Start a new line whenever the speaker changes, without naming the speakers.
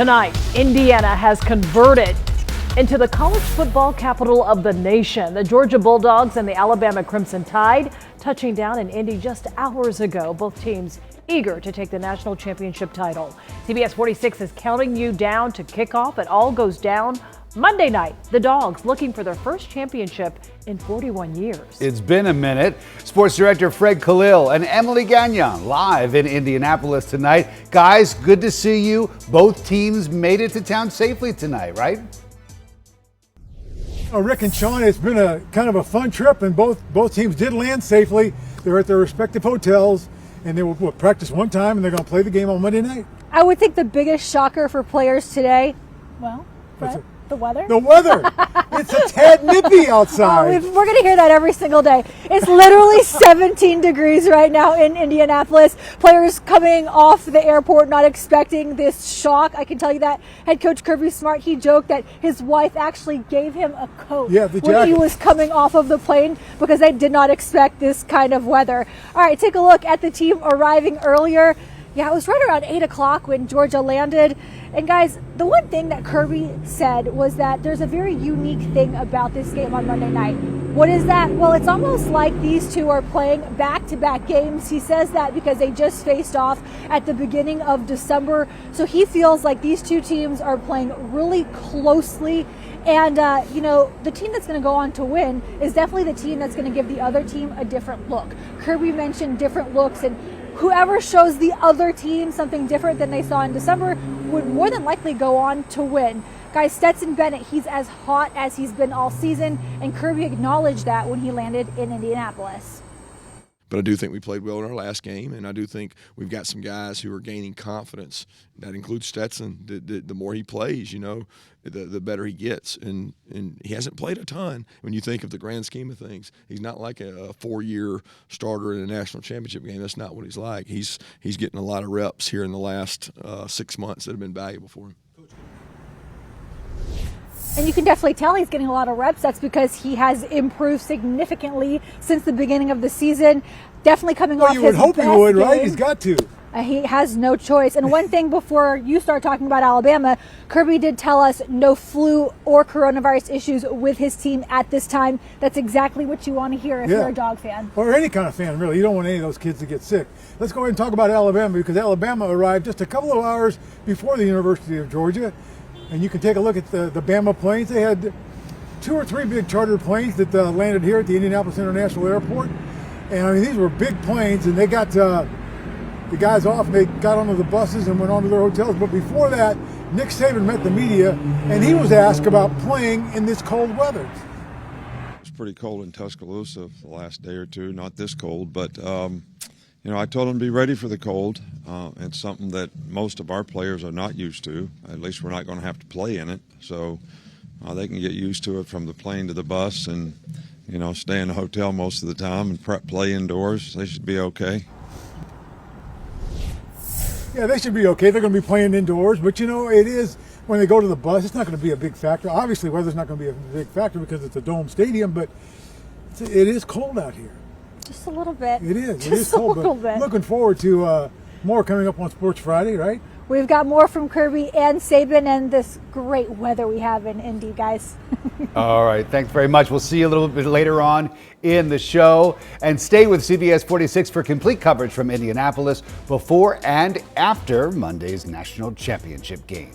Tonight, Indiana has converted into the college football capital of the nation. The Georgia Bulldogs and the Alabama Crimson Tide touching down in Indy just hours ago. Both teams eager to take the national championship title. CBS 46 is counting you down to kickoff. It all goes down Monday night. The Dogs looking for their first championship in 41 years.
It's been a minute. Sports director Fred Khalil and Emily Gagnon live in Indianapolis tonight. Guys, good to see you. Both teams made it to town safely tonight, right?
Rick and Sean, it's been a kind of a fun trip, and both teams did land safely. They're at their respective hotels, and they will practice one time, and they're going to play the game on Monday night.
I would think the biggest shocker for players today, well, Fred, the weather.
The weather. It's a tad nippy outside.
We're going to hear that every single day. It's literally 17 degrees right now in Indianapolis. Players coming off the airport not expecting this shock. I can tell you that head coach Kirby Smart, he joked that his wife actually gave him a coat when he was coming off of the plane because they did not expect this kind of weather. All right, take a look at the team arriving earlier. Yeah, it was right around 8 o'clock when Georgia landed. And guys, the one thing that Kirby said was that there's a very unique thing about this game on Monday night. What is that? Well, it's almost like these two are playing back-to-back games. He says that because they just faced off at the beginning of December. So he feels like these two teams are playing really closely. And, the team that's going to go on to win is definitely the team that's going to give the other team a different look. Kirby mentioned different looks, and whoever shows the other team something different than they saw in December would more than likely go on to win. Guys, Stetson Bennett, he's as hot as he's been all season, and Kirby acknowledged that when he landed in Indianapolis.
But I do think we played well in our last game, and I do think we've got some guys who are gaining confidence. That includes Stetson. The more he plays, the better he gets. And he hasn't played a ton when you think of the grand scheme of things. He's not like a 4-year starter in a national championship game. That's not what he's like. He's getting a lot of reps here in the last 6 months that have been valuable for him.
And you can definitely tell he's getting a lot of reps. That's because he has improved significantly since the beginning of the season. Definitely coming off his best game.
You would hope he would, right? He's got to.
He has no choice. And one thing before you start talking about Alabama, Kirby did tell us no flu or coronavirus issues with his team at this time. That's exactly what you want to hear if you're a Dog fan.
Or any kind of fan, really. You don't want any of those kids to get sick. Let's go ahead and talk about Alabama, because Alabama arrived just a couple of hours before the University of Georgia. And you can take a look at the Bama planes. They had 2 or 3 big charter planes that landed here at the Indianapolis International Airport. And I mean, these were big planes, and they got the guys off, and they got onto the buses and went on to their hotels. But before that, Nick Saban met the media, and he was asked about playing in this cold weather.
It was pretty cold in Tuscaloosa the last day or two, not this cold, but I told them to be ready for the cold. It's something that most of our players are not used to. At least we're not going to have to play in it. So they can get used to it from the plane to the bus and, stay in the hotel most of the time and play indoors. They should be okay.
Yeah, they should be okay. They're going to be playing indoors. But, it is, when they go to the bus, it's not going to be a big factor. Obviously, weather's not going to be a big factor because it's a dome stadium, but it is cold out here.
Just a little bit.
It is.
Just
It is cold.
a little bit.
Looking forward to more coming up on Sports Friday, right?
We've got more from Kirby and Saban and this great weather we have in Indy, guys.
All right. Thanks very much. We'll see you a little bit later on in the show. And stay with CBS 46 for complete coverage from Indianapolis before and after Monday's national championship game.